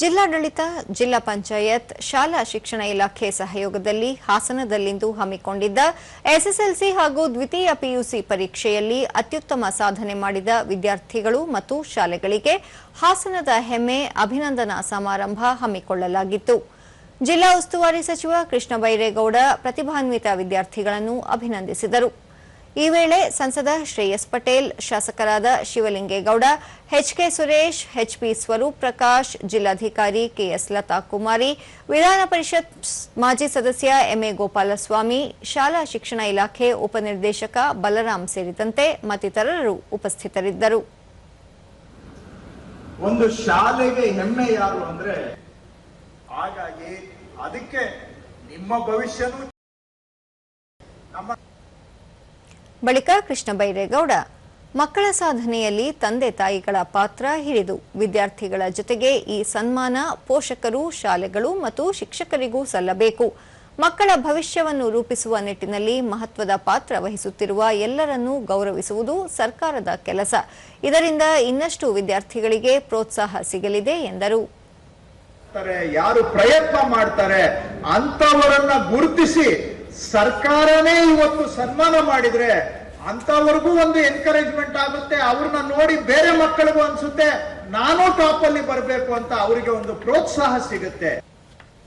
ಜಿಲ್ಲಾಡಳಿತ, ಜಿಲ್ಲಾ ಪಂಚಾಯತ್, ಶಾಲಾ ಶಿಕ್ಷಣ ಇಲಾಖೆ ಸಹಯೋಗದಲ್ಲಿ ಹಾಸನದಲ್ಲಿಂದು ಹಮ್ಮಿಕೊಂಡಿದ್ದ ಎಸ್ಎಸ್ಎಲ್ಸಿ ಹಾಗೂ ದ್ವಿತೀಯ ಪಿಯುಸಿ ಪರೀಕ್ಷೆಯಲ್ಲಿ ಅತ್ಯುತ್ತಮ ಸಾಧನೆ ಮಾಡಿದ ವಿದ್ಯಾರ್ಥಿಗಳು ಮತ್ತು ಶಾಲೆಗಳಿಗೆ ಹಾಸನದ ಹೆಮ್ಮೆ ಅಭಿನಂದನಾ ಸಮಾರಂಭ ಹಮ್ಮಿಕೊಳ್ಳಲಾಗಿತ್ತು. ಜಿಲ್ಲಾ ಉಸ್ತುವಾರಿ ಸಚಿವ ಕೃಷ್ಣ ಬೈರೇಗೌಡ ಪ್ರತಿಭಾನ್ವಿತ ವಿದ್ಯಾರ್ಥಿಗಳನ್ನು ಅಭಿನಂದಿಸಿದರು. ಈ ವೇಳೆ ಸಂಸದ ಶ್ರೇಯಸ್ ಪಟೇಲ್, ಶಾಸಕರಾದ ಶಿವಲಿಂಗೇಗೌಡ, ಎಚ್ಕೆ ಸುರೇಶ್, ಎಚ್ಪಿ ಸ್ವರೂಪ್ ಪ್ರಕಾಶ್, ಜಿಲ್ಲಾಧಿಕಾರಿ ಕೆಎಸ್ ಲತಾ ಕುಮಾರಿ, ವಿಧಾನ ಪರಿಷತ್ ಮಾಜಿ ಸದಸ್ಯ ಎಂಎ ಗೋಪಾಲಸ್ವಾಮಿ, ಶಾಲಾ ಶಿಕ್ಷಣ ಇಲಾಖೆ ಉಪನಿರ್ದೇಶಕ ಬಲರಾಮ್ ಸೇರಿದಂತೆ ಮತ್ತಿತರರು ಉಪಸ್ಥಿತರಿದ್ದರು. ಒಂದು ಶಾಲೆಗೆ ಹೆಮ್ಮೆ ಯಾರು ಅಂದ್ರೆ, ಹಾಗಾಗಿ ಅದಕ್ಕೆ ನಿಮ್ಮ ಭವಿಷ್ಯನೂ ಬಳಿಕ ಕೃಷ್ಣ ಬೈರೇಗೌಡ ಮಕ್ಕಳ ಸಾಧನೆಯಲ್ಲಿ ತಂದೆ ತಾಯಿಗಳ ಪಾತ್ರ ಹಿರಿದು ವಿದ್ಯಾರ್ಥಿಗಳ ಜೊತೆಗೆ ಈ ಸನ್ಮಾನ ಪೋಷಕರು, ಶಾಲೆಗಳು ಮತ್ತು ಶಿಕ್ಷಕರಿಗೂ ಸಲ್ಲಬೇಕು. ಮಕ್ಕಳ ಭವಿಷ್ಯವನ್ನು ರೂಪಿಸುವ ನಿಟ್ಟಿನಲ್ಲಿ ಮಹತ್ವದ ಪಾತ್ರ ವಹಿಸುತ್ತಿರುವ ಎಲ್ಲರನ್ನೂ ಗೌರವಿಸುವುದು ಸರ್ಕಾರದ ಕೆಲಸ. ಇದರಿಂದ ಇನ್ನಷ್ಟು ವಿದ್ಯಾರ್ಥಿಗಳಿಗೆ ಪ್ರೋತ್ಸಾಹ ಸಿಗಲಿದೆ ಎಂದರು. ಯಾರು ಪ್ರಯತ್ನ ಮಾಡ್ತಾರೆ ಅಂತವರನ್ನ ಗುರುತಿಸಿ ಸರ್ಕಾರನೇ ಇವತ್ತು ಸನ್ಮಾನ ಮಾಡಿದ್ರೆ ಅಂತವರಿಗೂ ಒಂದು ಎನ್ಕರೇಜ್ಮೆಂಟ್ ಆಗುತ್ತೆ. ಅವ್ರನ್ನ ನೋಡಿ ಬೇರೆ ಮಕ್ಕಳಿಗೂ ಅನ್ಸುತ್ತೆ ನಾನು ಟಾಪ್ ಅಲ್ಲಿ ಬರಬೇಕು ಅಂತ ಅವರಿಗೆ ಒಂದು ಪ್ರೋತ್ಸಾಹ ಸಿಗುತ್ತೆ.